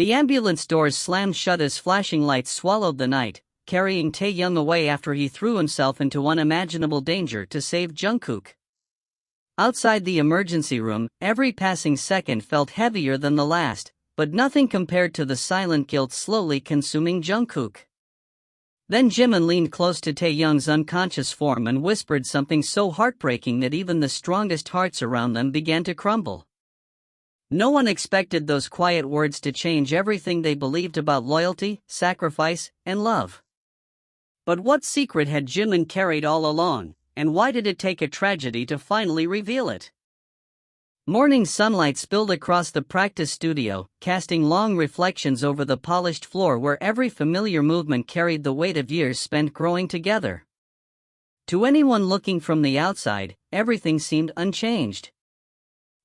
The ambulance doors slammed shut as flashing lights swallowed the night, carrying Taehyung away after he threw himself into unimaginable danger to save Jungkook. Outside the emergency room, every passing second felt heavier than the last, but nothing compared to the silent guilt slowly consuming Jungkook. Then Jimin leaned close to Taehyung's unconscious form and whispered something so heartbreaking that even the strongest hearts around them began to crumble. No one expected those quiet words to change everything they believed about loyalty, sacrifice, and love. But what secret had Jimin carried all along, and why did it take a tragedy to finally reveal it? Morning sunlight spilled across the practice studio, casting long reflections over the polished floor where every familiar movement carried the weight of years spent growing together. To anyone looking from the outside, everything seemed unchanged.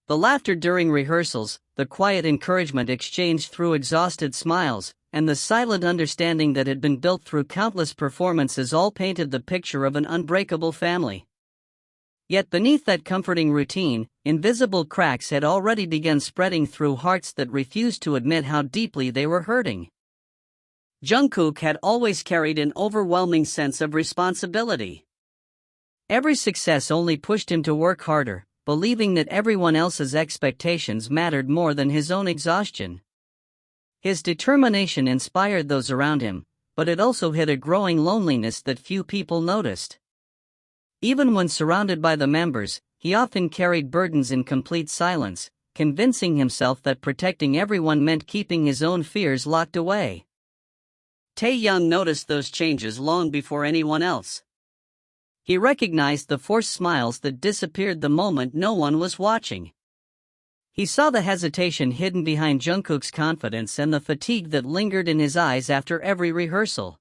The laughter during rehearsals, the quiet encouragement exchanged through exhausted smiles, and the silent understanding that had been built through countless performances all painted the picture of an unbreakable family. Yet beneath that comforting routine, invisible cracks had already begun spreading through hearts that refused to admit how deeply they were hurting. Jungkook had always carried an overwhelming sense of responsibility. Every success only pushed him to work harder, believing that everyone else's expectations mattered more than his own exhaustion. His determination inspired those around him, but it also hid a growing loneliness that few people noticed. Even when surrounded by the members, he often carried burdens in complete silence, convincing himself that protecting everyone meant keeping his own fears locked away. Taehyung noticed those changes long before anyone else. He recognized the forced smiles that disappeared the moment no one was watching. He saw the hesitation hidden behind Jungkook's confidence and the fatigue that lingered in his eyes after every rehearsal.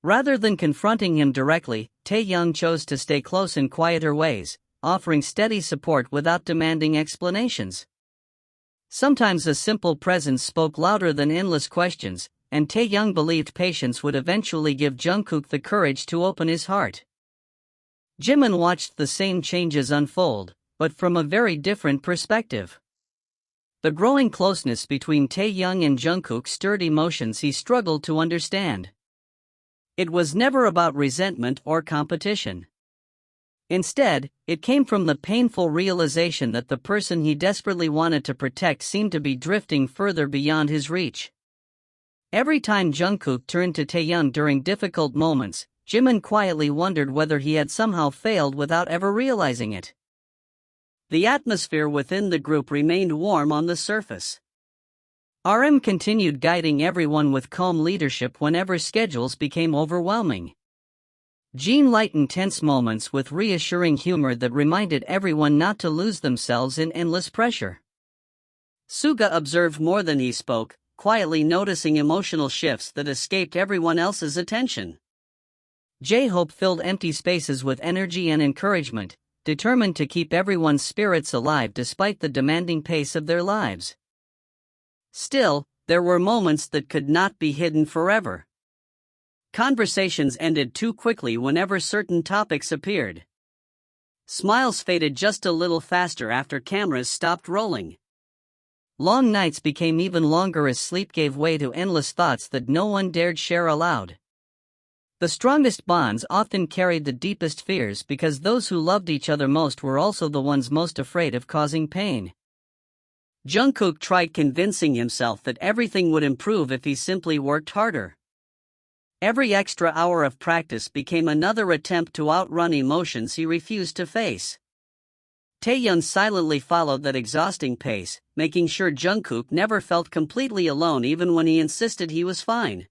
Rather than confronting him directly, Taehyung chose to stay close in quieter ways, offering steady support without demanding explanations. Sometimes a simple presence spoke louder than endless questions, and Taehyung believed patience would eventually give Jungkook the courage to open his heart. Jimin watched the same changes unfold, but from a very different perspective. The growing closeness between Taehyung and Jungkook stirred emotions he struggled to understand. It was never about resentment or competition. Instead, it came from the painful realization that the person he desperately wanted to protect seemed to be drifting further beyond his reach. Every time Jungkook turned to Taehyung during difficult moments, Jimin quietly wondered whether he had somehow failed without ever realizing it. The atmosphere within the group remained warm on the surface. RM continued guiding everyone with calm leadership whenever schedules became overwhelming. Jean lightened tense moments with reassuring humor that reminded everyone not to lose themselves in endless pressure. Suga observed more than he spoke, quietly noticing emotional shifts that escaped everyone else's attention. J-Hope filled empty spaces with energy and encouragement, determined to keep everyone's spirits alive despite the demanding pace of their lives. Still, there were moments that could not be hidden forever. Conversations ended too quickly whenever certain topics appeared. Smiles faded just a little faster after cameras stopped rolling. Long nights became even longer as sleep gave way to endless thoughts that no one dared share aloud. The strongest bonds often carried the deepest fears because those who loved each other most were also the ones most afraid of causing pain. Jungkook tried convincing himself that everything would improve if he simply worked harder. Every extra hour of practice became another attempt to outrun emotions he refused to face. Taehyung silently followed that exhausting pace, making sure Jungkook never felt completely alone even when he insisted he was fine.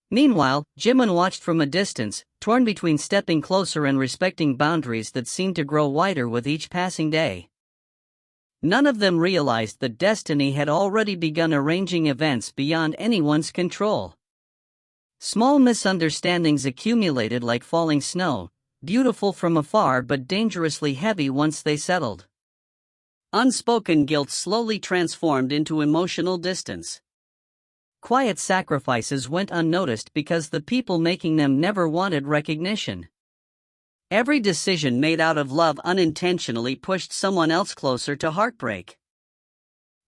Meanwhile, Jimin watched from a distance, torn between stepping closer and respecting boundaries that seemed to grow wider with each passing day. None of them realized that destiny had already begun arranging events beyond anyone's control. Small misunderstandings accumulated like falling snow, beautiful from afar but dangerously heavy once they settled. Unspoken guilt slowly transformed into emotional distance. Quiet sacrifices went unnoticed because the people making them never wanted recognition. Every decision made out of love unintentionally pushed someone else closer to heartbreak.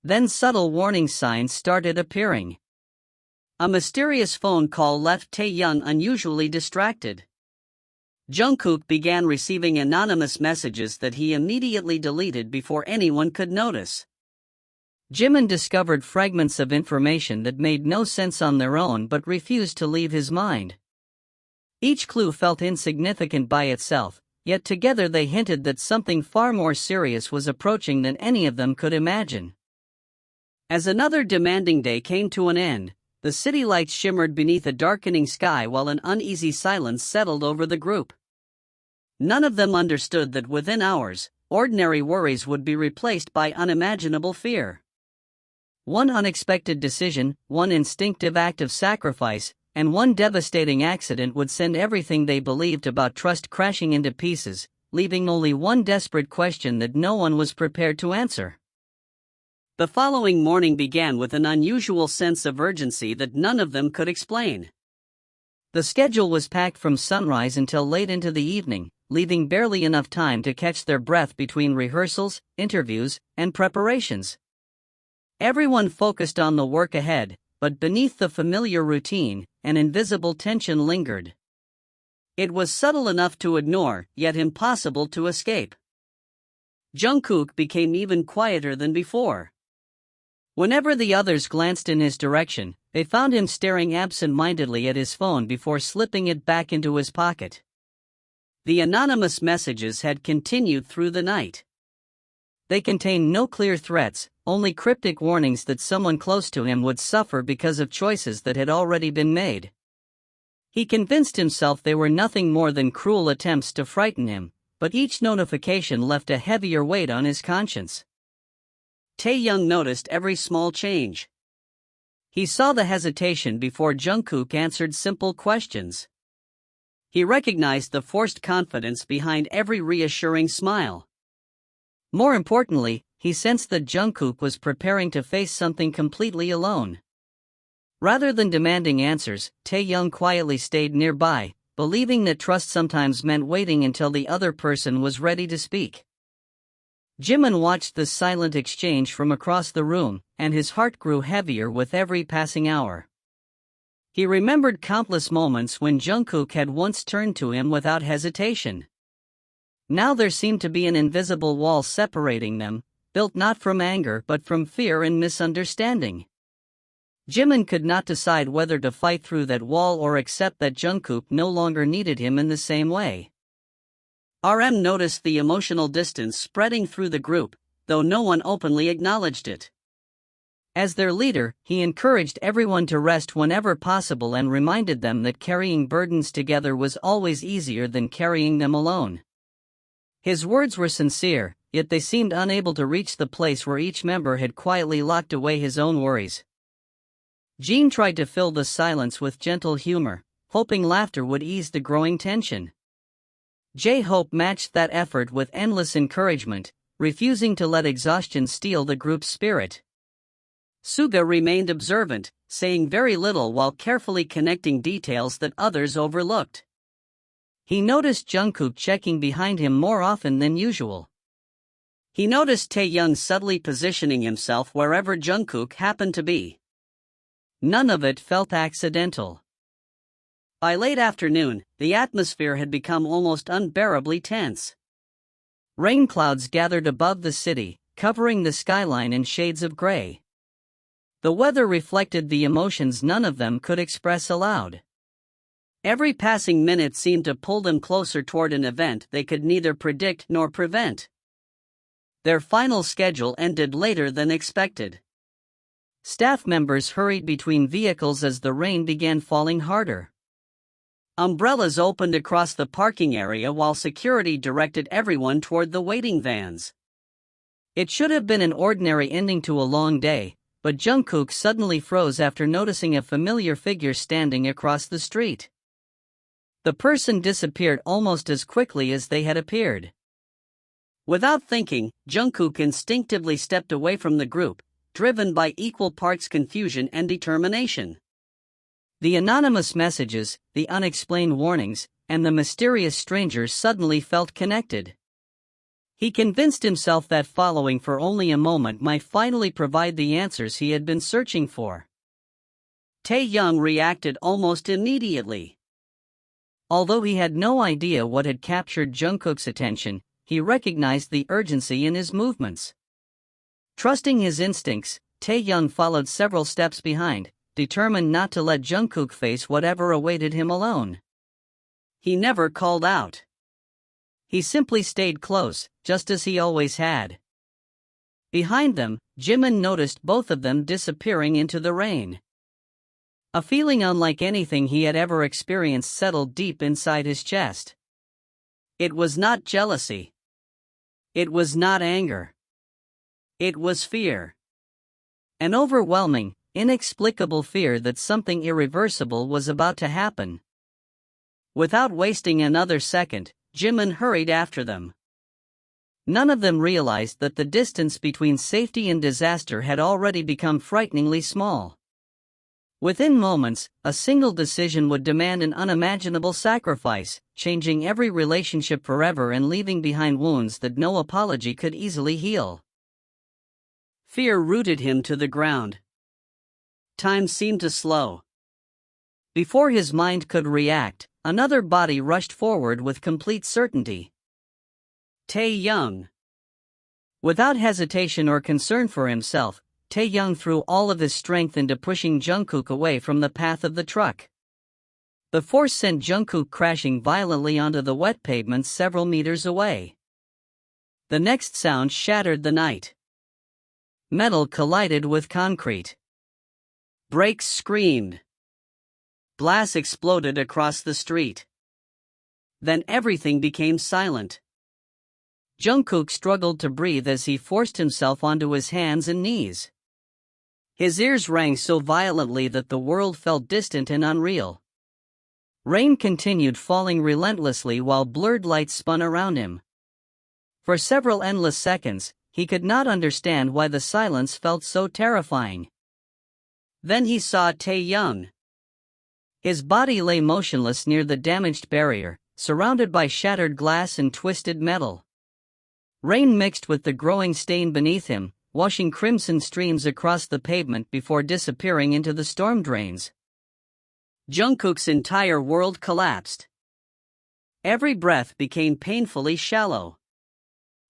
Then subtle warning signs started appearing. A mysterious phone call left Taehyung unusually distracted. Jungkook began receiving anonymous messages that he immediately deleted before anyone could notice. Jimin discovered fragments of information that made no sense on their own but refused to leave his mind. Each clue felt insignificant by itself, yet together they hinted that something far more serious was approaching than any of them could imagine. As another demanding day came to an end, the city lights shimmered beneath a darkening sky while an uneasy silence settled over the group. None of them understood that within hours, ordinary worries would be replaced by unimaginable fear. One unexpected decision, one instinctive act of sacrifice, and one devastating accident would send everything they believed about trust crashing into pieces, leaving only one desperate question that no one was prepared to answer. The following morning began with an unusual sense of urgency that none of them could explain. The schedule was packed from sunrise until late into the evening, leaving barely enough time to catch their breath between rehearsals, interviews, and preparations. Everyone focused on the work ahead, but beneath the familiar routine, an invisible tension lingered. It was subtle enough to ignore, yet impossible to escape. Jungkook became even quieter than before. Whenever the others glanced in his direction, they found him staring absent-mindedly at his phone before slipping it back into his pocket. The anonymous messages had continued through the night. They contained no clear threats, only cryptic warnings that someone close to him would suffer because of choices that had already been made. He convinced himself they were nothing more than cruel attempts to frighten him, but each notification left a heavier weight on his conscience. Taehyung noticed every small change. He saw the hesitation before Jungkook answered simple questions. He recognized the forced confidence behind every reassuring smile. More importantly, he sensed that Jungkook was preparing to face something completely alone. Rather than demanding answers, Taehyung quietly stayed nearby, believing that trust sometimes meant waiting until the other person was ready to speak. Jimin watched the silent exchange from across the room, and his heart grew heavier with every passing hour. He remembered countless moments when Jungkook had once turned to him without hesitation. Now there seemed to be an invisible wall separating them, built not from anger but from fear and misunderstanding. Jimin could not decide whether to fight through that wall or accept that Jungkook no longer needed him in the same way. RM noticed the emotional distance spreading through the group, though no one openly acknowledged it. As their leader, he encouraged everyone to rest whenever possible and reminded them that carrying burdens together was always easier than carrying them alone. His words were sincere, yet they seemed unable to reach the place where each member had quietly locked away his own worries. Jean tried to fill the silence with gentle humor, hoping laughter would ease the growing tension. J-Hope matched that effort with endless encouragement, refusing to let exhaustion steal the group's spirit. Suga remained observant, saying very little while carefully connecting details that others overlooked. He noticed Jungkook checking behind him more often than usual. He noticed Taehyung subtly positioning himself wherever Jungkook happened to be. None of it felt accidental. By late afternoon, the atmosphere had become almost unbearably tense. Rain clouds gathered above the city, covering the skyline in shades of gray. The weather reflected the emotions none of them could express aloud. Every passing minute seemed to pull them closer toward an event they could neither predict nor prevent. Their final schedule ended later than expected. Staff members hurried between vehicles as the rain began falling harder. Umbrellas opened across the parking area while security directed everyone toward the waiting vans. It should have been an ordinary ending to a long day, but Jungkook suddenly froze after noticing a familiar figure standing across the street. The person disappeared almost as quickly as they had appeared. Without thinking, Jungkook instinctively stepped away from the group, driven by equal parts confusion and determination. The anonymous messages, the unexplained warnings, and the mysterious strangers suddenly felt connected. He convinced himself that following for only a moment might finally provide the answers he had been searching for. Taehyung reacted almost immediately. Although he had no idea what had captured Jungkook's attention, he recognized the urgency in his movements. Trusting his instincts, Taehyung followed several steps behind, determined not to let Jungkook face whatever awaited him alone. He never called out. He simply stayed close, just as he always had. Behind them, Jimin noticed both of them disappearing into the rain. A feeling unlike anything he had ever experienced settled deep inside his chest. It was not jealousy. It was not anger. It was fear. An overwhelming, inexplicable fear that something irreversible was about to happen. Without wasting another second, Jimin hurried after them. None of them realized that the distance between safety and disaster had already become frighteningly small. Within moments, a single decision would demand an unimaginable sacrifice, changing every relationship forever and leaving behind wounds that no apology could easily heal. Fear rooted him to the ground. Time seemed to slow. Before his mind could react, another body rushed forward with complete certainty. Taehyung. Without hesitation or concern for himself, Taehyung threw all of his strength into pushing Jungkook away from the path of the truck. The force sent Jungkook crashing violently onto the wet pavement several meters away. The next sound shattered the night. Metal collided with concrete. Brakes screamed. Glass exploded across the street. Then everything became silent. Jungkook struggled to breathe as he forced himself onto his hands and knees. His ears rang so violently that the world felt distant and unreal. Rain continued falling relentlessly while blurred lights spun around him. For several endless seconds, he could not understand why the silence felt so terrifying. Then he saw Taehyung. His body lay motionless near the damaged barrier, surrounded by shattered glass and twisted metal. Rain mixed with the growing stain beneath him, washing crimson streams across the pavement before disappearing into the storm drains. Jungkook's entire world collapsed. Every breath became painfully shallow.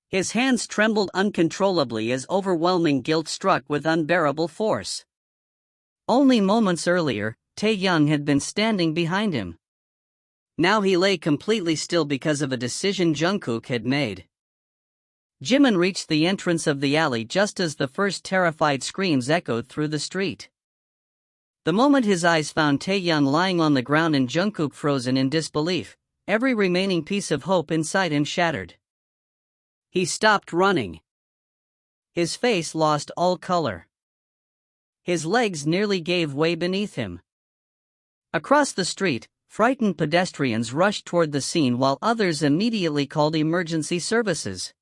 His hands trembled uncontrollably as overwhelming guilt struck with unbearable force. Only moments earlier, Taehyung had been standing behind him. Now he lay completely still because of a decision Jungkook had made. Jimin reached the entrance of the alley just as the first terrified screams echoed through the street. The moment his eyes found Taehyung lying on the ground and Jungkook frozen in disbelief, every remaining piece of hope inside him shattered. He stopped running. His face lost all color. His legs nearly gave way beneath him. Across the street, frightened pedestrians rushed toward the scene while others immediately called emergency services.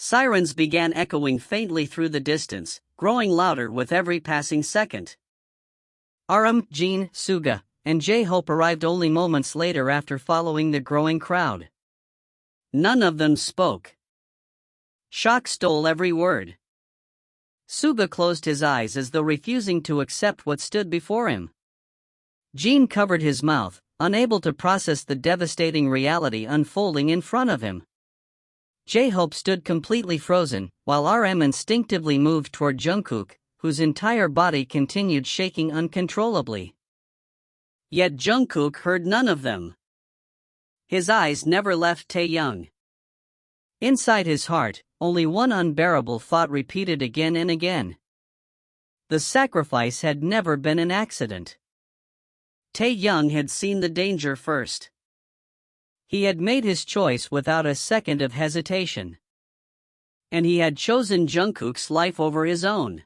Sirens began echoing faintly through the distance, growing louder with every passing second. Jin, Suga, and J-Hope arrived only moments later after following the growing crowd. None of them spoke. Shock stole every word. Suga closed his eyes as though refusing to accept what stood before him. Jin covered his mouth, unable to process the devastating reality unfolding in front of him. J-Hope stood completely frozen, while RM instinctively moved toward Jungkook, whose entire body continued shaking uncontrollably. Yet Jungkook heard none of them. His eyes never left Taehyung. Inside his heart, only one unbearable thought repeated again and again. The sacrifice had never been an accident. Taehyung had seen the danger first. He had made his choice without a second of hesitation. And he had chosen Jungkook's life over his own.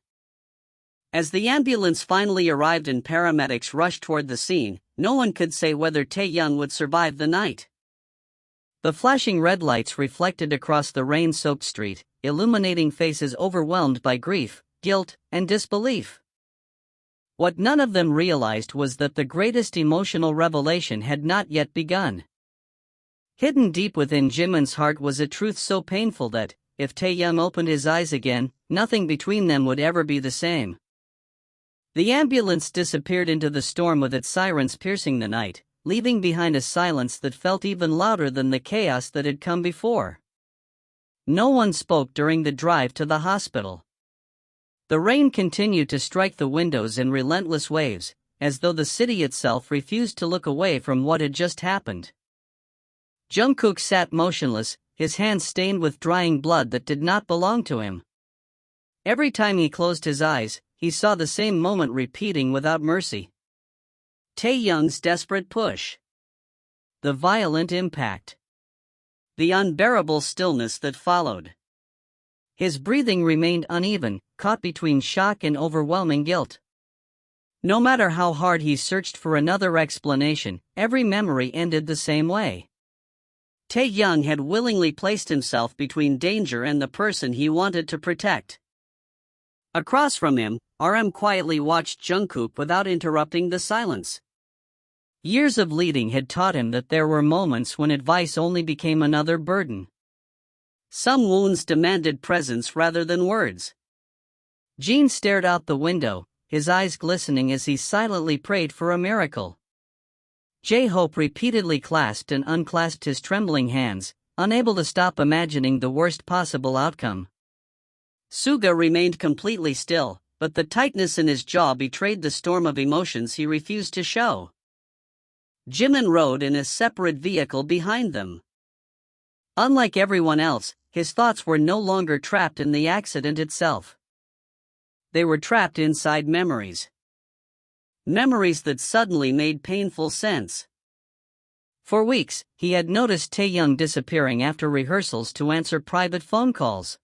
As the ambulance finally arrived and paramedics rushed toward the scene, no one could say whether Taehyung would survive the night. The flashing red lights reflected across the rain-soaked street, illuminating faces overwhelmed by grief, guilt, and disbelief. What none of them realized was that the greatest emotional revelation had not yet begun. Hidden deep within Jimin's heart was a truth so painful that, if Taehyung opened his eyes again, nothing between them would ever be the same. The ambulance disappeared into the storm with its sirens piercing the night, leaving behind a silence that felt even louder than the chaos that had come before. No one spoke during the drive to the hospital. The rain continued to strike the windows in relentless waves, as though the city itself refused to look away from what had just happened. Jungkook sat motionless, his hands stained with drying blood that did not belong to him. Every time he closed his eyes, he saw the same moment repeating without mercy. Taehyung's desperate push. The violent impact. The unbearable stillness that followed. His breathing remained uneven, caught between shock and overwhelming guilt. No matter how hard he searched for another explanation, every memory ended the same way. Taehyung had willingly placed himself between danger and the person he wanted to protect. Across from him, RM quietly watched Jungkook without interrupting the silence. Years of leading had taught him that there were moments when advice only became another burden. Some wounds demanded presence rather than words. Jin stared out the window, his eyes glistening as he silently prayed for a miracle. J-Hope repeatedly clasped and unclasped his trembling hands, unable to stop imagining the worst possible outcome. Suga remained completely still, but the tightness in his jaw betrayed the storm of emotions he refused to show. Jimin rode in a separate vehicle behind them. Unlike everyone else, his thoughts were no longer trapped in the accident itself. They were trapped inside memories. Memories that suddenly made painful sense. For weeks, he had noticed Taehyung disappearing after rehearsals to answer private phone calls.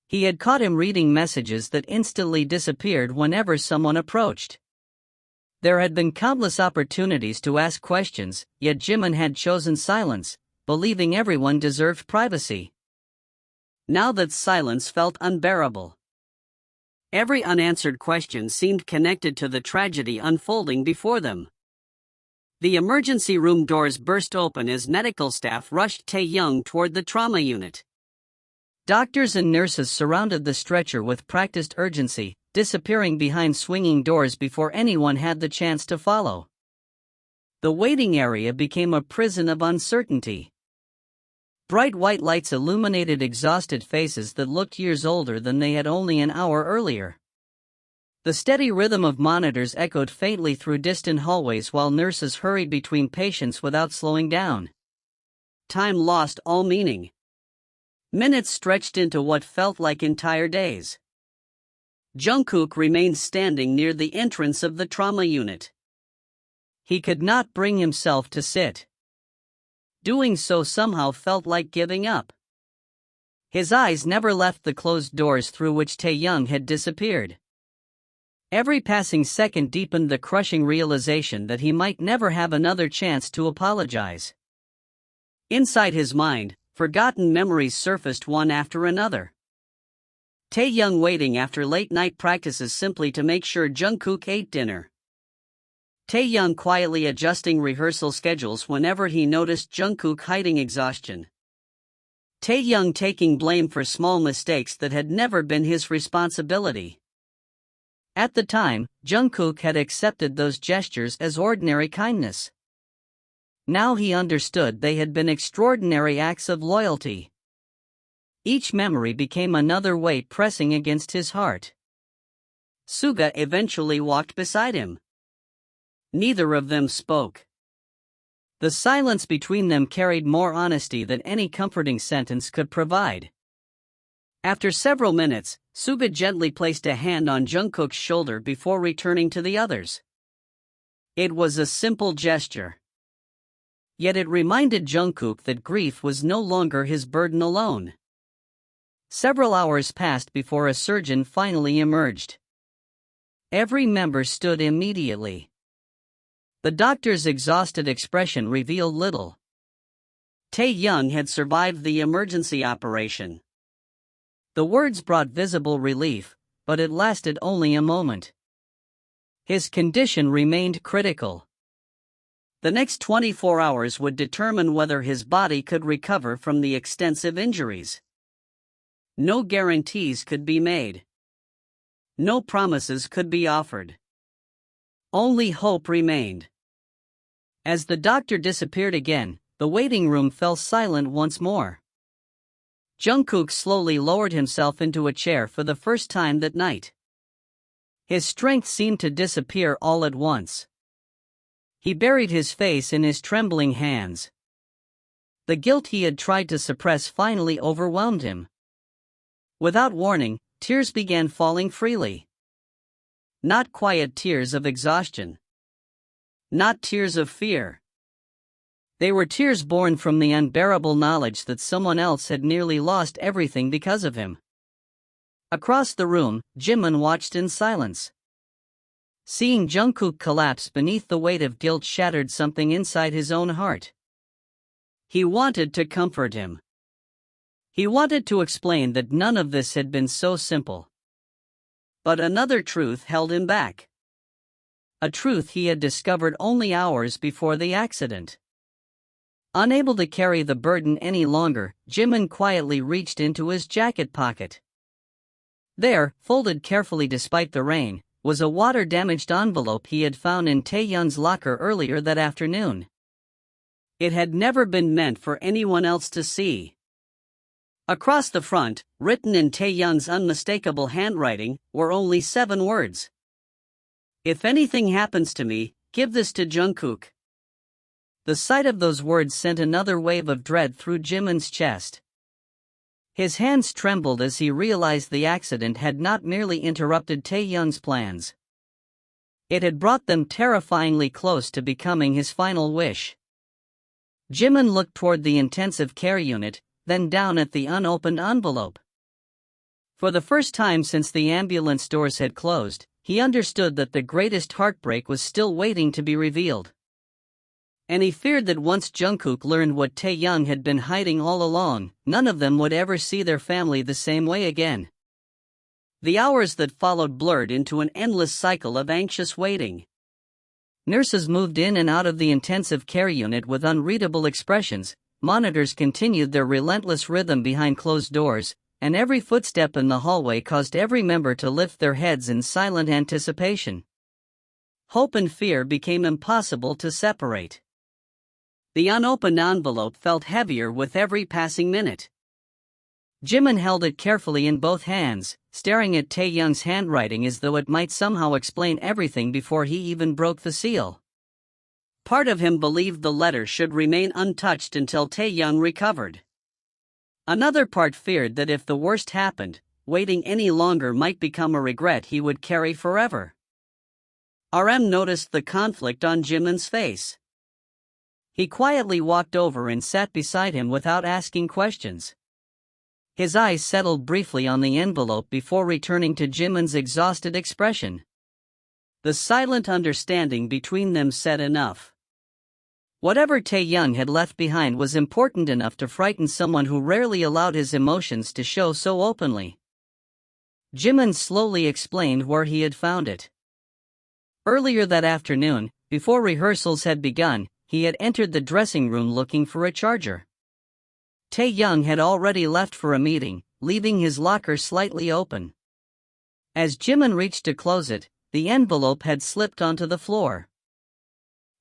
He had caught him reading messages that instantly disappeared whenever someone approached. There had been countless opportunities to ask questions, yet Jimin had chosen silence, believing everyone deserved privacy. Now that silence felt unbearable. Every unanswered question seemed connected to the tragedy unfolding before them. The emergency room doors burst open as medical staff rushed Taehyung toward the trauma unit. Doctors and nurses surrounded the stretcher with practiced urgency, disappearing behind swinging doors before anyone had the chance to follow. The waiting area became a prison of uncertainty. Bright white lights illuminated exhausted faces that looked years older than they had only an hour earlier. The steady rhythm of monitors echoed faintly through distant hallways while nurses hurried between patients without slowing down. Time lost all meaning. Minutes stretched into what felt like entire days. Jungkook remained standing near the entrance of the trauma unit. He could not bring himself to sit. Doing so somehow felt like giving up. His eyes never left the closed doors through which Taehyung had disappeared. Every passing second deepened the crushing realization that he might never have another chance to apologize. Inside his mind, forgotten memories surfaced one after another. Taehyung waiting after late-night practices simply to make sure Jungkook ate dinner. Taehyung quietly adjusting rehearsal schedules whenever he noticed Jungkook hiding exhaustion. Taehyung taking blame for small mistakes that had never been his responsibility. At the time, Jungkook had accepted those gestures as ordinary kindness. Now he understood they had been extraordinary acts of loyalty. Each memory became another weight pressing against his heart. Suga eventually walked beside him. Neither of them spoke. The silence between them carried more honesty than any comforting sentence could provide. After several minutes, Suga gently placed a hand on Jungkook's shoulder before returning to the others. It was a simple gesture. Yet it reminded Jungkook that grief was no longer his burden alone. Several hours passed before a surgeon finally emerged. Every member stood immediately. The doctor's exhausted expression revealed little. Taehyung had survived the emergency operation. The words brought visible relief, but it lasted only a moment. His condition remained critical. The next 24 hours would determine whether his body could recover from the extensive injuries. No guarantees could be made. No promises could be offered. Only hope remained. As the doctor disappeared again, the waiting room fell silent once more. Jungkook slowly lowered himself into a chair for the first time that night. His strength seemed to disappear all at once. He buried his face in his trembling hands. The guilt he had tried to suppress finally overwhelmed him. Without warning, tears began falling freely. Not quiet tears of exhaustion. Not tears of fear. They were tears born from the unbearable knowledge that someone else had nearly lost everything because of him. Across the room, Jimin watched in silence. Seeing Jungkook collapse beneath the weight of guilt shattered something inside his own heart. He wanted to comfort him. He wanted to explain that none of this had been so simple. But another truth held him back. A truth he had discovered only hours before the accident. Unable to carry the burden any longer, Jimin quietly reached into his jacket pocket. There, folded carefully despite the rain, was a water-damaged envelope he had found in Taehyung's locker earlier that afternoon. It had never been meant for anyone else to see. Across the front, written in Taehyung's unmistakable handwriting, were only 7 words. "If anything happens to me, give this to Jungkook." The sight of those words sent another wave of dread through Jimin's chest. His hands trembled as he realized the accident had not merely interrupted Taehyung's plans. It had brought them terrifyingly close to becoming his final wish. Jimin looked toward the intensive care unit, then down at the unopened envelope. For the first time since the ambulance doors had closed, he understood that the greatest heartbreak was still waiting to be revealed. And he feared that once Jungkook learned what Taehyung had been hiding all along, none of them would ever see their family the same way again. The hours that followed blurred into an endless cycle of anxious waiting. Nurses moved in and out of the intensive care unit with unreadable expressions, monitors continued their relentless rhythm behind closed doors, and every footstep in the hallway caused every member to lift their heads in silent anticipation. Hope and fear became impossible to separate. The unopened envelope felt heavier with every passing minute. Jimin held it carefully in both hands, staring at Taehyung's handwriting as though it might somehow explain everything before he even broke the seal. Part of him believed the letter should remain untouched until Taehyung recovered. Another part feared that if the worst happened, waiting any longer might become a regret he would carry forever. RM noticed the conflict on Jimin's face. He quietly walked over and sat beside him without asking questions. His eyes settled briefly on the envelope before returning to Jimin's exhausted expression. The silent understanding between them said enough. Whatever Taehyung had left behind was important enough to frighten someone who rarely allowed his emotions to show so openly. Jimin slowly explained where he had found it. Earlier that afternoon, before rehearsals had begun, he had entered the dressing room looking for a charger. Taehyung had already left for a meeting, leaving his locker slightly open. As Jimin reached to close it, the envelope had slipped onto the floor.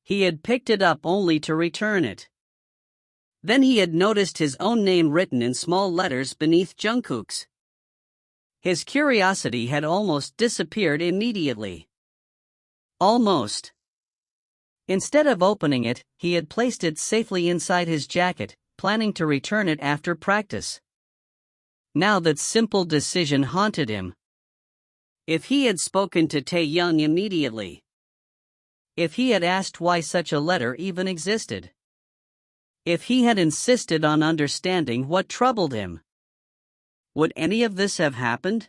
He had picked it up only to return it. Then he had noticed his own name written in small letters beneath Jungkook's. His curiosity had almost disappeared immediately. Almost. Instead of opening it, he had placed it safely inside his jacket, planning to return it after practice. Now that simple decision haunted him. If he had spoken to Taehyung immediately. If he had asked why such a letter even existed. If he had insisted on understanding what troubled him. Would any of this have happened?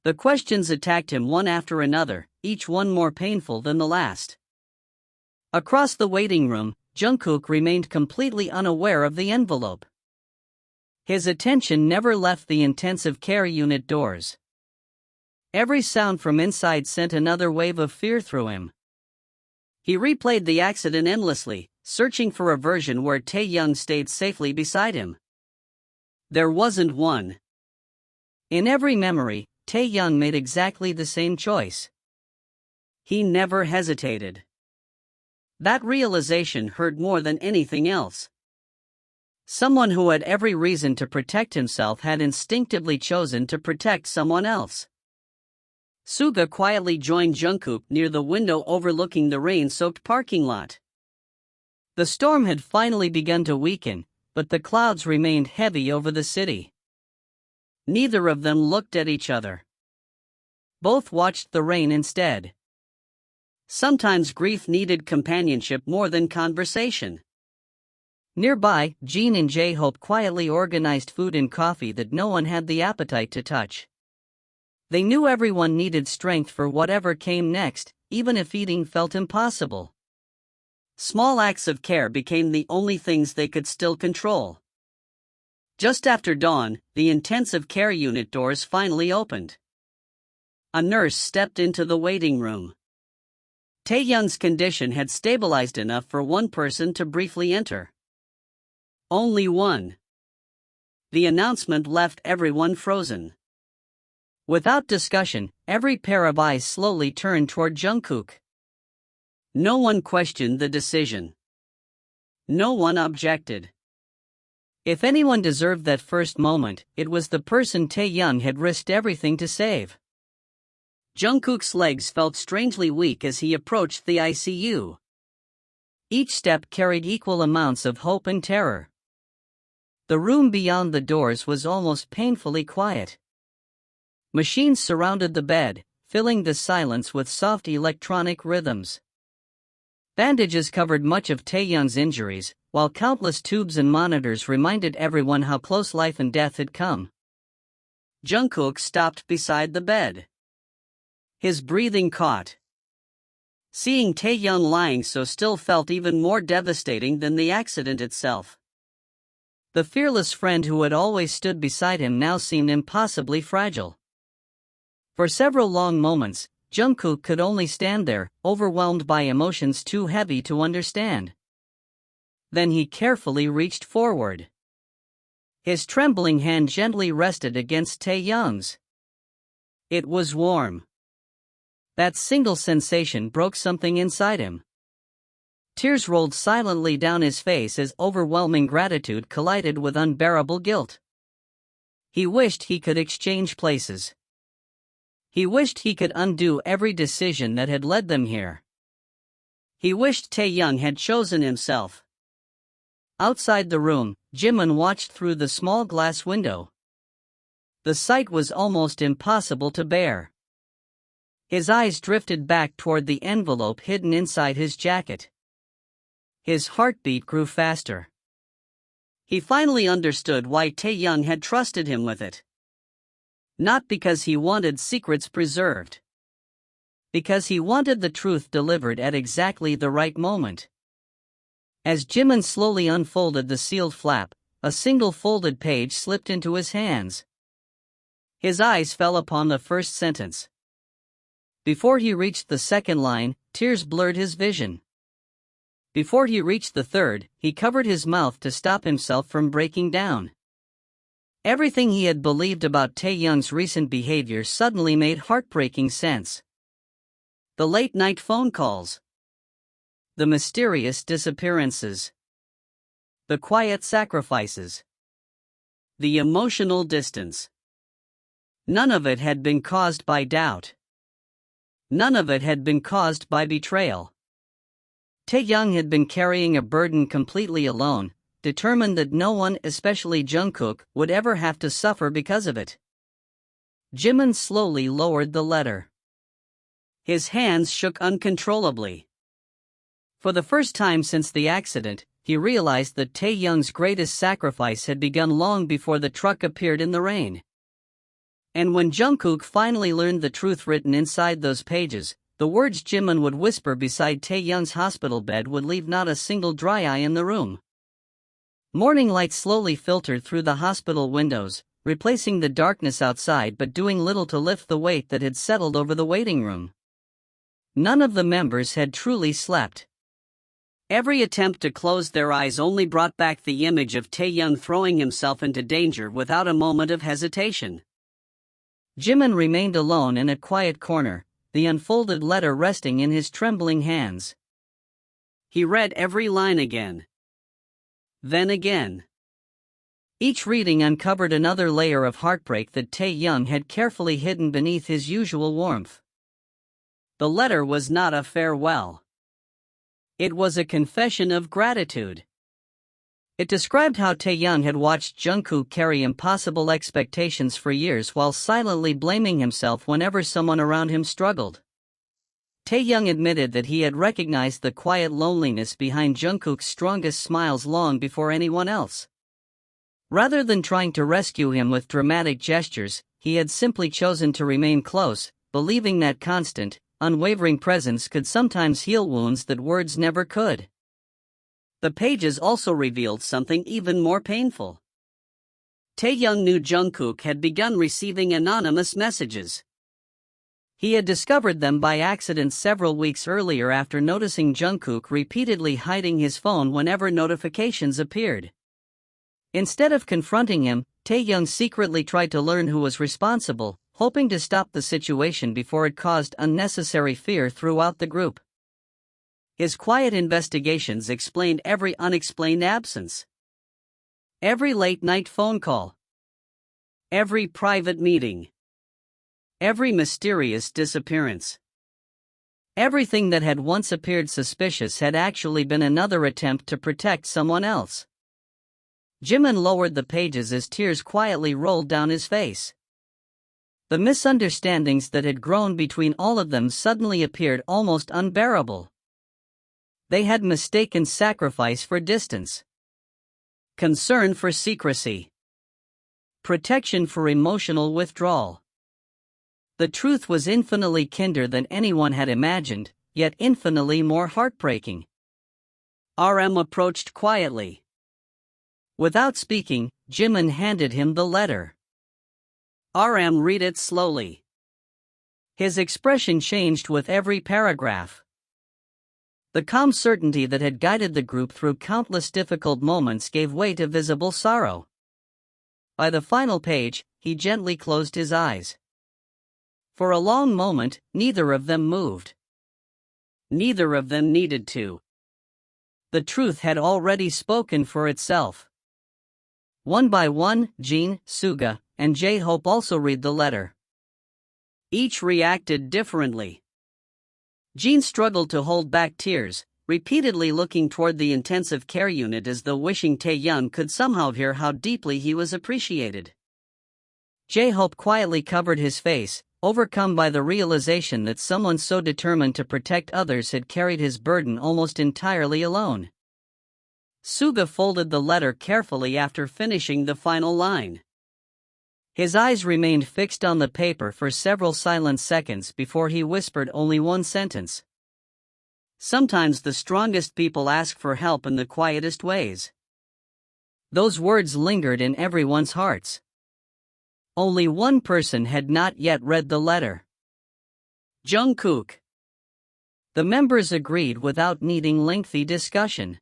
The questions attacked him one after another, each one more painful than the last. Across the waiting room, Jungkook remained completely unaware of the envelope. His attention never left the intensive care unit doors. Every sound from inside sent another wave of fear through him. He replayed the accident endlessly, searching for a version where Taehyung stayed safely beside him. There wasn't one. In every memory, Taehyung made exactly the same choice. He never hesitated. That realization hurt more than anything else. Someone who had every reason to protect himself had instinctively chosen to protect someone else. Suga quietly joined Jungkook near the window overlooking the rain-soaked parking lot. The storm had finally begun to weaken, but the clouds remained heavy over the city. Neither of them looked at each other. Both watched the rain instead. Sometimes grief needed companionship more than conversation. Nearby, Jin and J-Hope quietly organized food and coffee that no one had the appetite to touch. They knew everyone needed strength for whatever came next, even if eating felt impossible. Small acts of care became the only things they could still control. Just after dawn, the intensive care unit doors finally opened. A nurse stepped into the waiting room. Taehyung's condition had stabilized enough for one person to briefly enter. Only one. The announcement left everyone frozen. Without discussion, every pair of eyes slowly turned toward Jungkook. No one questioned the decision. No one objected. If anyone deserved that first moment, it was the person Taehyung had risked everything to save. Jungkook's legs felt strangely weak as he approached the ICU. Each step carried equal amounts of hope and terror. The room beyond the doors was almost painfully quiet. Machines surrounded the bed, filling the silence with soft electronic rhythms. Bandages covered much of Taehyung's injuries, while countless tubes and monitors reminded everyone how close life and death had come. Jungkook stopped beside the bed. His breathing caught. Seeing Taehyung lying so still felt even more devastating than the accident itself. The fearless friend who had always stood beside him now seemed impossibly fragile. For several long moments, Jungkook could only stand there, overwhelmed by emotions too heavy to understand. Then he carefully reached forward. His trembling hand gently rested against Taehyung's. It was warm. That single sensation broke something inside him. Tears rolled silently down his face as overwhelming gratitude collided with unbearable guilt. He wished he could exchange places. He wished he could undo every decision that had led them here. He wished Taehyung had chosen himself. Outside the room, Jimin watched through the small glass window. The sight was almost impossible to bear. His eyes drifted back toward the envelope hidden inside his jacket. His heartbeat grew faster. He finally understood why Taehyung had trusted him with it. Not because he wanted secrets preserved. Because he wanted the truth delivered at exactly the right moment. As Jimin slowly unfolded the sealed flap, a single folded page slipped into his hands. His eyes fell upon the first sentence. Before he reached the second line, tears blurred his vision. Before he reached the third, he covered his mouth to stop himself from breaking down. Everything he had believed about Taehyung's recent behavior suddenly made heartbreaking sense. The late-night phone calls. The mysterious disappearances. The quiet sacrifices. The emotional distance. None of it had been caused by doubt. None of it had been caused by betrayal. Taehyung had been carrying a burden completely alone, determined that no one, especially Jungkook, would ever have to suffer because of it. Jimin slowly lowered the letter. His hands shook uncontrollably. For the first time since the accident, he realized that Taehyung's greatest sacrifice had begun long before the truck appeared in the rain. And when Jungkook finally learned the truth written inside those pages, the words Jimin would whisper beside Taehyung's hospital bed would leave not a single dry eye in the room. Morning light slowly filtered through the hospital windows, replacing the darkness outside but doing little to lift the weight that had settled over the waiting room. None of the members had truly slept. Every attempt to close their eyes only brought back the image of Taehyung throwing himself into danger without a moment of hesitation. Jimin remained alone in a quiet corner, the unfolded letter resting in his trembling hands. He read every line again. Then again. Each reading uncovered another layer of heartbreak that Taehyung had carefully hidden beneath his usual warmth. The letter was not a farewell. It was a confession of gratitude. It described how Taehyung had watched Jungkook carry impossible expectations for years while silently blaming himself whenever someone around him struggled. Taehyung admitted that he had recognized the quiet loneliness behind Jungkook's strongest smiles long before anyone else. Rather than trying to rescue him with dramatic gestures, he had simply chosen to remain close, believing that constant, unwavering presence could sometimes heal wounds that words never could. The pages also revealed something even more painful. Taehyung knew Jungkook had begun receiving anonymous messages. He had discovered them by accident several weeks earlier after noticing Jungkook repeatedly hiding his phone whenever notifications appeared. Instead of confronting him, Taehyung secretly tried to learn who was responsible, hoping to stop the situation before it caused unnecessary fear throughout the group. His quiet investigations explained every unexplained absence. Every late-night phone call. Every private meeting. Every mysterious disappearance. Everything that had once appeared suspicious had actually been another attempt to protect someone else. Jimin lowered the pages as tears quietly rolled down his face. The misunderstandings that had grown between all of them suddenly appeared almost unbearable. They had mistaken sacrifice for distance, concern for secrecy, protection for emotional withdrawal. The truth was infinitely kinder than anyone had imagined, yet infinitely more heartbreaking. RM approached quietly. Without speaking, Jimin handed him the letter. RM read it slowly. His expression changed with every paragraph. The calm certainty that had guided the group through countless difficult moments gave way to visible sorrow. By the final page, he gently closed his eyes. For a long moment, neither of them moved. Neither of them needed to. The truth had already spoken for itself. One by one, Jin, Suga, and J-Hope also read the letter. Each reacted differently. Jin struggled to hold back tears, repeatedly looking toward the intensive care unit as though wishing Taehyung could somehow hear how deeply he was appreciated. J-Hope quietly covered his face, overcome by the realization that someone so determined to protect others had carried his burden almost entirely alone. Suga folded the letter carefully after finishing the final line. His eyes remained fixed on the paper for several silent seconds before he whispered only one sentence. Sometimes the strongest people ask for help in the quietest ways. Those words lingered in everyone's hearts. Only one person had not yet read the letter. Jungkook. The members agreed without needing lengthy discussion.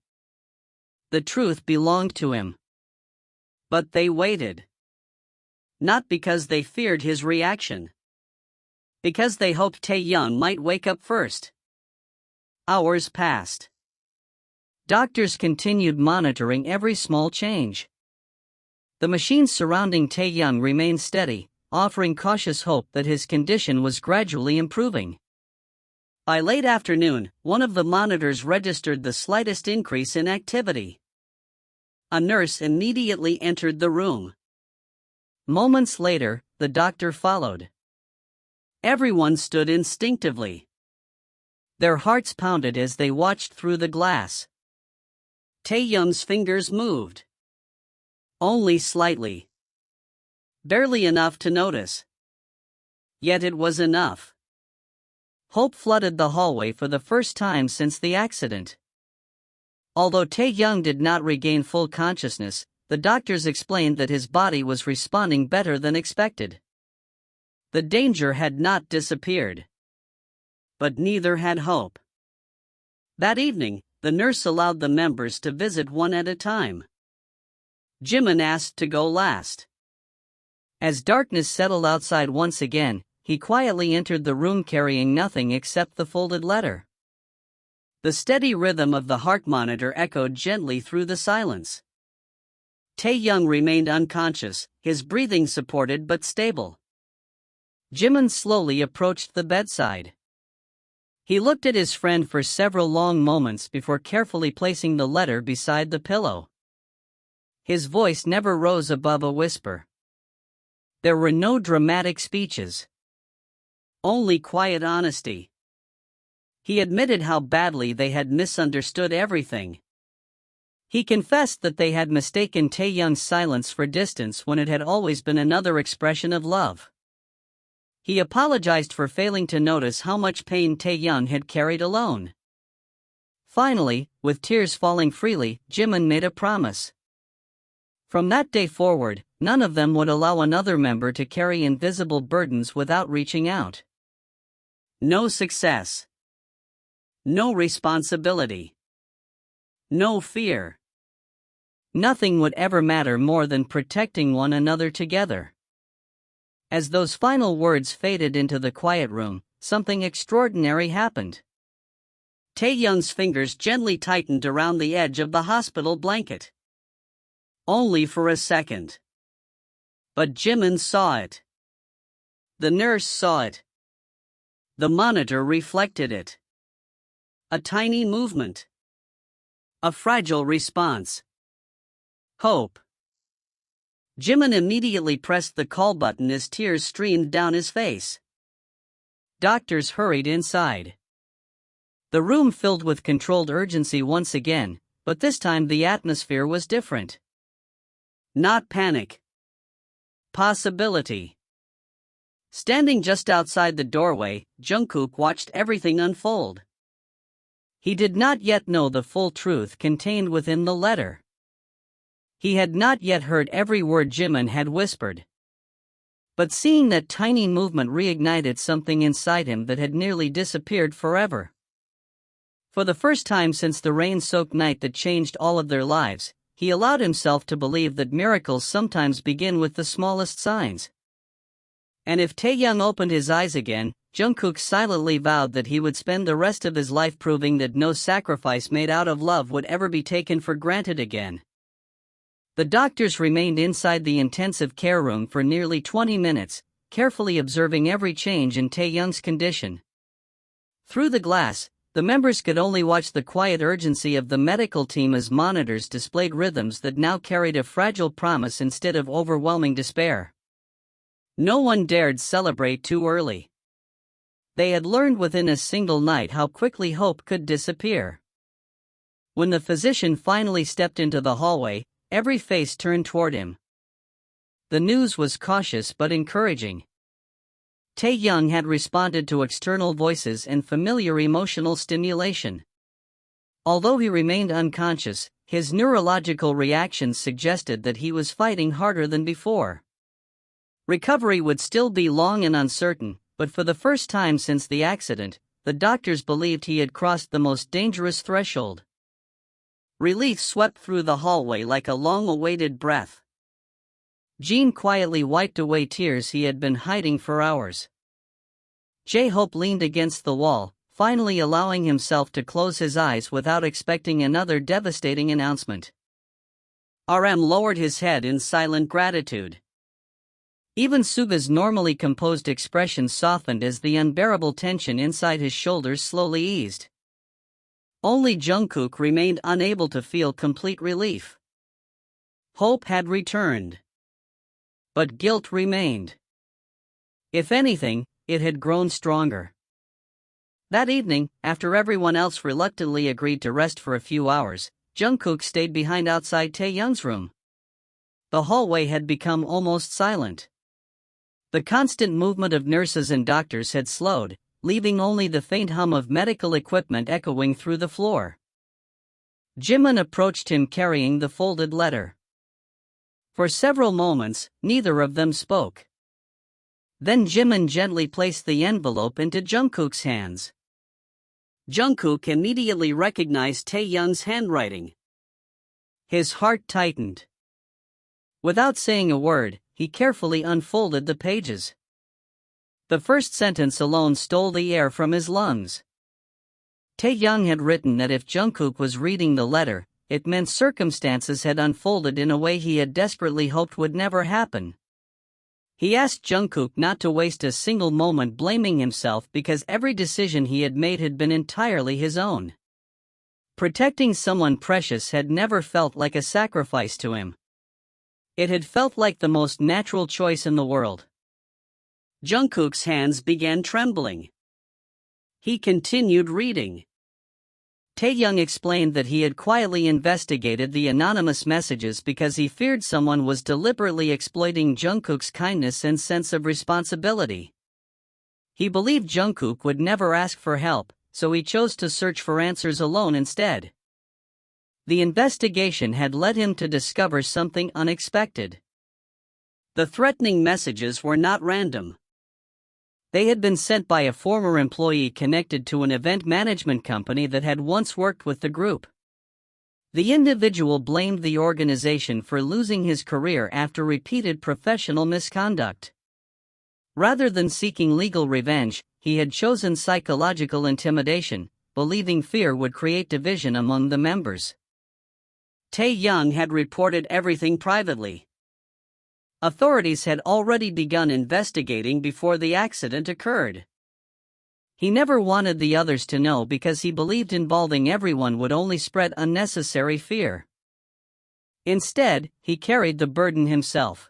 The truth belonged to him. But they waited. Not because they feared his reaction. Because they hoped Taehyung might wake up first. Hours passed. Doctors continued monitoring every small change. The machines surrounding Taehyung remained steady, offering cautious hope that his condition was gradually improving. By late afternoon, one of the monitors registered the slightest increase in activity. A nurse immediately entered the room. Moments later, the doctor followed. Everyone stood instinctively. Their hearts pounded as they watched through the glass. Taehyung's fingers moved. Only slightly. Barely enough to notice. Yet it was enough. Hope flooded the hallway for the first time since the accident. Although Taehyung did not regain full consciousness, the doctors explained that his body was responding better than expected. The danger had not disappeared. but neither had hope. That evening, the nurse allowed the members to visit one at a time. Jimin asked to go last. As darkness settled outside once again, he quietly entered the room carrying nothing except the folded letter. The steady rhythm of the heart monitor echoed gently through the silence. Taehyung remained unconscious, his breathing supported but stable. Jimin slowly approached the bedside. He looked at his friend for several long moments before carefully placing the letter beside the pillow. His voice never rose above a whisper. There were no dramatic speeches. Only quiet honesty. He admitted how badly they had misunderstood everything. He confessed that they had mistaken Taehyung's silence for distance when it had always been another expression of love. He apologized for failing to notice how much pain Taehyung had carried alone. Finally, with tears falling freely, Jimin made a promise. From that day forward, none of them would allow another member to carry invisible burdens without reaching out. No success. No responsibility. No fear. Nothing would ever matter more than protecting one another together. As those final words faded into the quiet room, something extraordinary happened. Taehyung's fingers gently tightened around the edge of the hospital blanket. Only for a second. But Jimin saw it. The nurse saw it. The monitor reflected it. A tiny movement. A fragile response. Hope. Jimin immediately pressed the call button as tears streamed down his face. Doctors hurried inside. The room filled with controlled urgency once again, but this time the atmosphere was different. Not panic. Possibility. Standing just outside the doorway, Jungkook watched everything unfold. He did not yet know the full truth contained within the letter. He had not yet heard every word Jimin had whispered. But seeing that tiny movement reignited something inside him that had nearly disappeared forever. For the first time since the rain-soaked night that changed all of their lives, he allowed himself to believe that miracles sometimes begin with the smallest signs. And if Taehyung opened his eyes again, Jungkook silently vowed that he would spend the rest of his life proving that no sacrifice made out of love would ever be taken for granted again. The doctors remained inside the intensive care room for nearly 20 minutes, carefully observing every change in Taehyung's condition. Through the glass, the members could only watch the quiet urgency of the medical team as monitors displayed rhythms that now carried a fragile promise instead of overwhelming despair. No one dared celebrate too early. They had learned within a single night how quickly hope could disappear. When the physician finally stepped into the hallway, every face turned toward him. The news was cautious but encouraging. Taehyung had responded to external voices and familiar emotional stimulation. Although he remained unconscious, his neurological reactions suggested that he was fighting harder than before. Recovery would still be long and uncertain, but for the first time since the accident, the doctors believed he had crossed the most dangerous threshold. Relief swept through the hallway like a long-awaited breath. Jean quietly wiped away tears he had been hiding for hours. J-Hope leaned against the wall, finally allowing himself to close his eyes without expecting another devastating announcement. RM lowered his head in silent gratitude. Even Suga's normally composed expression softened as the unbearable tension inside his shoulders slowly eased. Only Jungkook remained unable to feel complete relief. Hope had returned. But guilt remained. If anything, it had grown stronger. That evening, after everyone else reluctantly agreed to rest for a few hours, Jungkook stayed behind outside Taehyung's room. The hallway had become almost silent. The constant movement of nurses and doctors had slowed, leaving only the faint hum of medical equipment echoing through the floor. Jimin approached him carrying the folded letter. For several moments, neither of them spoke. Then Jimin gently placed the envelope into Jungkook's hands. Jungkook immediately recognized Taehyung's handwriting. His heart tightened. Without saying a word, he carefully unfolded the pages. The first sentence alone stole the air from his lungs. Taehyung had written that if Jungkook was reading the letter, it meant circumstances had unfolded in a way he had desperately hoped would never happen. He asked Jungkook not to waste a single moment blaming himself because every decision he had made had been entirely his own. Protecting someone precious had never felt like a sacrifice to him. It had felt like the most natural choice in the world. Jungkook's hands began trembling. He continued reading. Taehyung explained that he had quietly investigated the anonymous messages because he feared someone was deliberately exploiting Jungkook's kindness and sense of responsibility. He believed Jungkook would never ask for help, so he chose to search for answers alone instead. The investigation had led him to discover something unexpected. The threatening messages were not random. They had been sent by a former employee connected to an event management company that had once worked with the group. The individual blamed the organization for losing his career after repeated professional misconduct. Rather than seeking legal revenge, he had chosen psychological intimidation, believing fear would create division among the members. Taehyung had reported everything privately. Authorities had already begun investigating before the accident occurred. He never wanted the others to know because he believed involving everyone would only spread unnecessary fear. Instead, he carried the burden himself.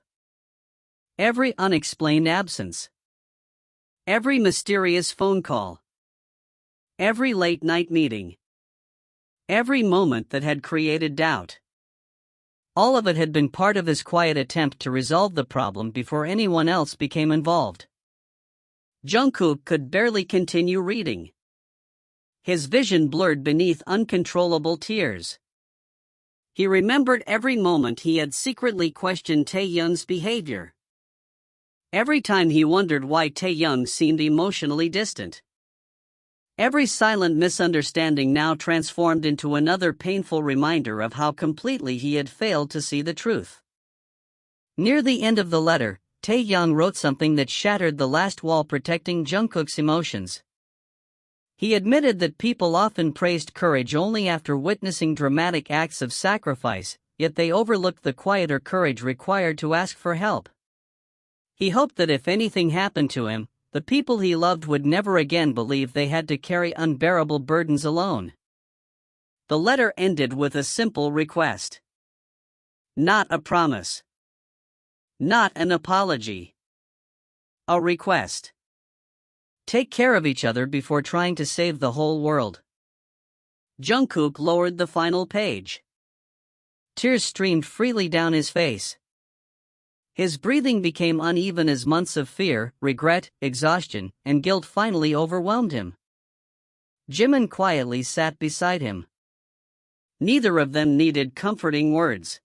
Every unexplained absence. Every mysterious phone call. Every late-night meeting. Every moment that had created doubt. All of it had been part of his quiet attempt to resolve the problem before anyone else became involved. Jungkook could barely continue reading. His vision blurred beneath uncontrollable tears. He remembered every moment he had secretly questioned Taehyung's behavior. Every time he wondered why Taehyung seemed emotionally distant. Every silent misunderstanding now transformed into another painful reminder of how completely he had failed to see the truth. Near the end of the letter, Taehyung wrote something that shattered the last wall protecting Jungkook's emotions. He admitted that people often praised courage only after witnessing dramatic acts of sacrifice, yet they overlooked the quieter courage required to ask for help. He hoped that if anything happened to him, the people he loved would never again believe they had to carry unbearable burdens alone. The letter ended with a simple request. Not a promise. Not an apology. A request. Take care of each other before trying to save the whole world. Jungkook lowered the final page. Tears streamed freely down his face. His breathing became uneven as months of fear, regret, exhaustion, and guilt finally overwhelmed him. Jimin quietly sat beside him. Neither of them needed comforting words.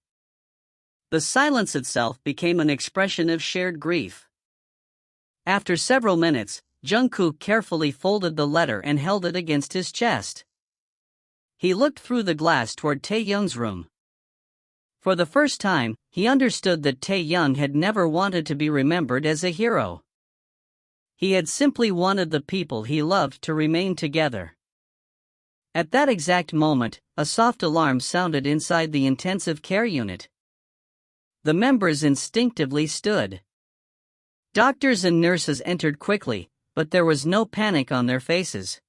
The silence itself became an expression of shared grief. After several minutes, Jungkook carefully folded the letter and held it against his chest. He looked through the glass toward Taehyung's room. For the first time, he understood that Taehyung had never wanted to be remembered as a hero. He had simply wanted the people he loved to remain together. At that exact moment, a soft alarm sounded inside the intensive care unit. The members instinctively stood. Doctors and nurses entered quickly, but there was no panic on their faces.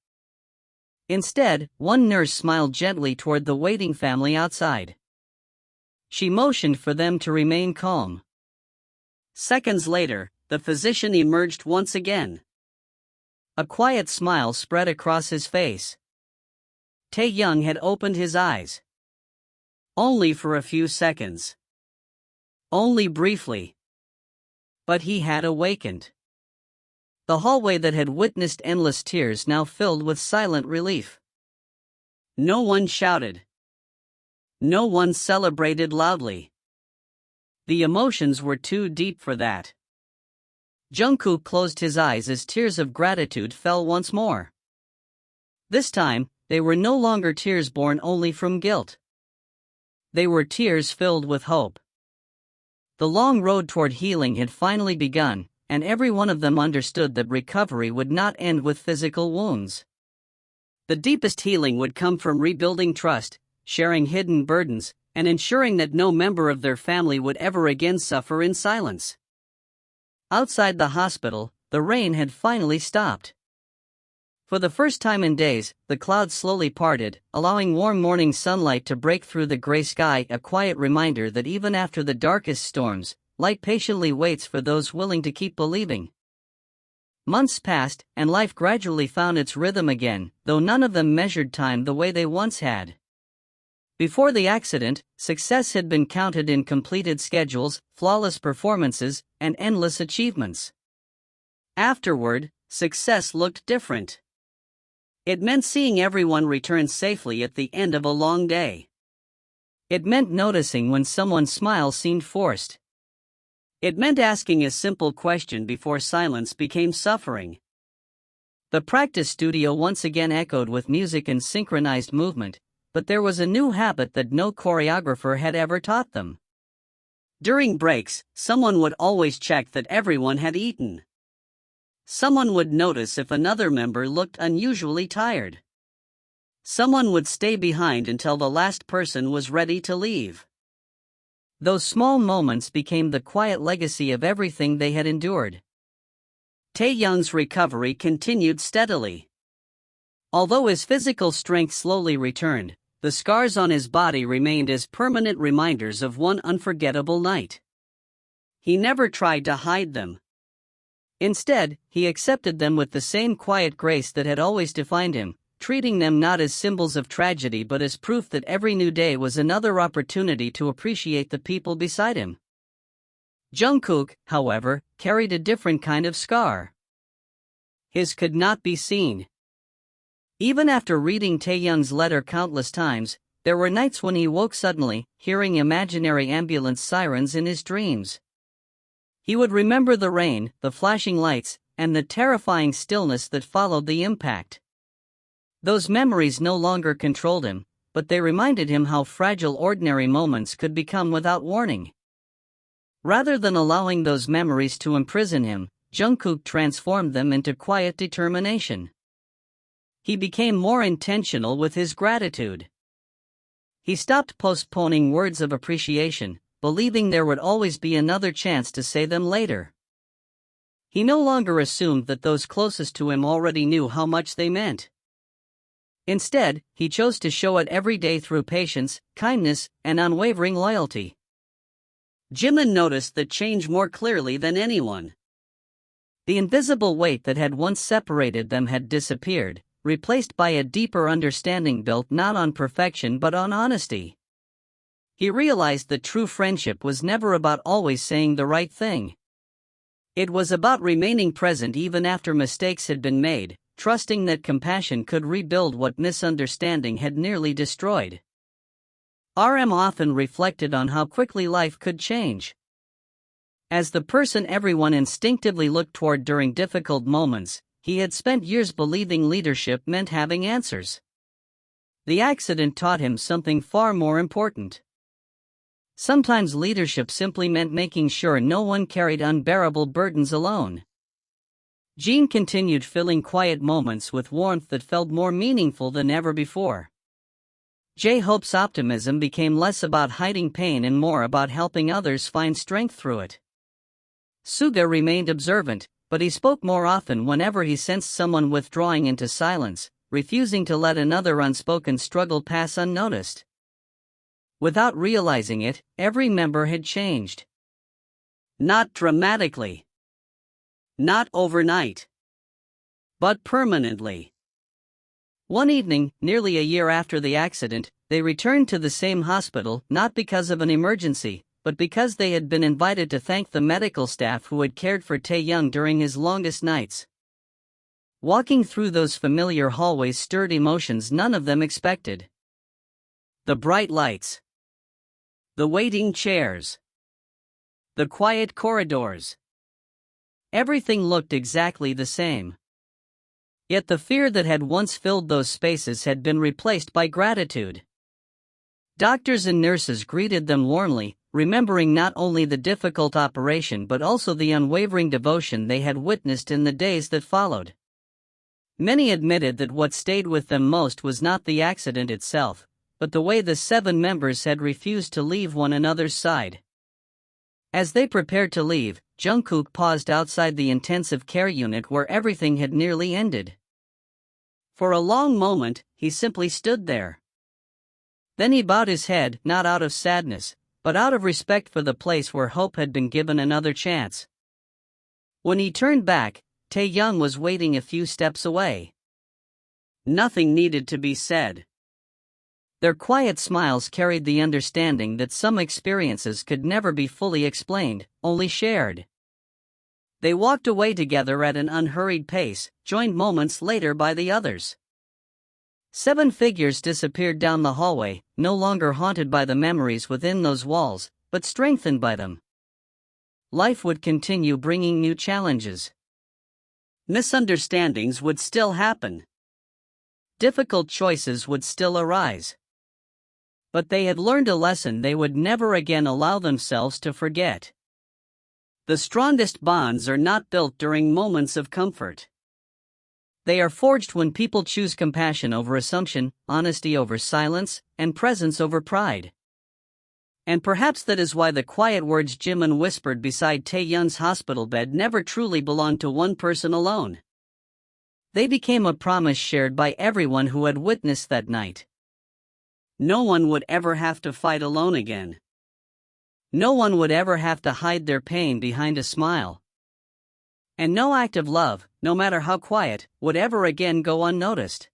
Instead, one nurse smiled gently toward the waiting family outside. She motioned for them to remain calm. Seconds later, the physician emerged once again. A quiet smile spread across his face. Taehyung had opened his eyes. Only for a few seconds. Only briefly. But he had awakened. The hallway that had witnessed endless tears now filled with silent relief. No one shouted. No one celebrated loudly. The emotions were too deep for that. Jungkook closed his eyes as tears of gratitude fell once more. This time, they were no longer tears born only from guilt. They were tears filled with hope. The long road toward healing had finally begun, and every one of them understood that recovery would not end with physical wounds. The deepest healing would come from rebuilding trust, sharing hidden burdens, and ensuring that no member of their family would ever again suffer in silence. Outside the hospital, the rain had finally stopped. For the first time in days, the clouds slowly parted, allowing warm morning sunlight to break through the gray sky, a quiet reminder that even after the darkest storms, light patiently waits for those willing to keep believing. Months passed, and life gradually found its rhythm again, though none of them measured time the way they once had. Before the accident, success had been counted in completed schedules, flawless performances, and endless achievements. Afterward, success looked different. It meant seeing everyone return safely at the end of a long day. It meant noticing when someone's smile seemed forced. It meant asking a simple question before silence became suffering. The practice studio once again echoed with music and synchronized movement, but there was a new habit that no choreographer had ever taught them. During breaks, someone would always check that everyone had eaten. Someone would notice if another member looked unusually tired. Someone would stay behind until the last person was ready to leave. Those small moments became the quiet legacy of everything they had endured. Taehyung's recovery continued steadily. Although his physical strength slowly returned, the scars on his body remained as permanent reminders of one unforgettable night. He never tried to hide them. Instead, he accepted them with the same quiet grace that had always defined him, treating them not as symbols of tragedy but as proof that every new day was another opportunity to appreciate the people beside him. Jungkook, however, carried a different kind of scar. His could not be seen. Even after reading Taehyung's letter countless times, there were nights when he woke suddenly, hearing imaginary ambulance sirens in his dreams. He would remember the rain, the flashing lights, and the terrifying stillness that followed the impact. Those memories no longer controlled him, but they reminded him how fragile ordinary moments could become without warning. Rather than allowing those memories to imprison him, Jungkook transformed them into quiet determination. He became more intentional with his gratitude. He stopped postponing words of appreciation, believing there would always be another chance to say them later. He no longer assumed that those closest to him already knew how much they meant. Instead, he chose to show it every day through patience, kindness, and unwavering loyalty. Jimin noticed the change more clearly than anyone. The invisible weight that had once separated them had disappeared, replaced by a deeper understanding built not on perfection but on honesty. He realized that true friendship was never about always saying the right thing. It was about remaining present even after mistakes had been made, trusting that compassion could rebuild what misunderstanding had nearly destroyed. RM often reflected on how quickly life could change. As the person everyone instinctively looked toward during difficult moments, he had spent years believing leadership meant having answers. The accident taught him something far more important. Sometimes leadership simply meant making sure no one carried unbearable burdens alone. Jean continued filling quiet moments with warmth that felt more meaningful than ever before. J-Hope's optimism became less about hiding pain and more about helping others find strength through it. Suga remained observant, but he spoke more often whenever he sensed someone withdrawing into silence, refusing to let another unspoken struggle pass unnoticed. Without realizing it, every member had changed. Not dramatically. Not overnight. But permanently. One evening, nearly a year after the accident, they returned to the same hospital, not because of an emergency, but because they had been invited to thank the medical staff who had cared for Taehyung during his longest nights. Walking through those familiar hallways stirred emotions none of them expected. The bright lights. The waiting chairs. The quiet corridors. Everything looked exactly the same. Yet the fear that had once filled those spaces had been replaced by gratitude. Doctors and nurses greeted them warmly, remembering not only the difficult operation but also the unwavering devotion they had witnessed in the days that followed. Many admitted that what stayed with them most was not the accident itself, but the way the 7 members had refused to leave one another's side. As they prepared to leave, Jungkook paused outside the intensive care unit where everything had nearly ended. For a long moment, he simply stood there. Then he bowed his head, not out of sadness, but out of respect for the place where hope had been given another chance. When he turned back, Taehyung was waiting a few steps away. Nothing needed to be said. Their quiet smiles carried the understanding that some experiences could never be fully explained, only shared. They walked away together at an unhurried pace, joined moments later by the others. 7 figures disappeared down the hallway, no longer haunted by the memories within those walls, but strengthened by them. Life would continue bringing new challenges. Misunderstandings would still happen. Difficult choices would still arise. But they had learned a lesson they would never again allow themselves to forget. The strongest bonds are not built during moments of comfort. They are forged when people choose compassion over assumption, honesty over silence, and presence over pride. And perhaps that is why the quiet words Jimin whispered beside Taehyung's hospital bed never truly belonged to one person alone. They became a promise shared by everyone who had witnessed that night. No one would ever have to fight alone again. No one would ever have to hide their pain behind a smile. And no act of love, no matter how quiet, would ever again go unnoticed.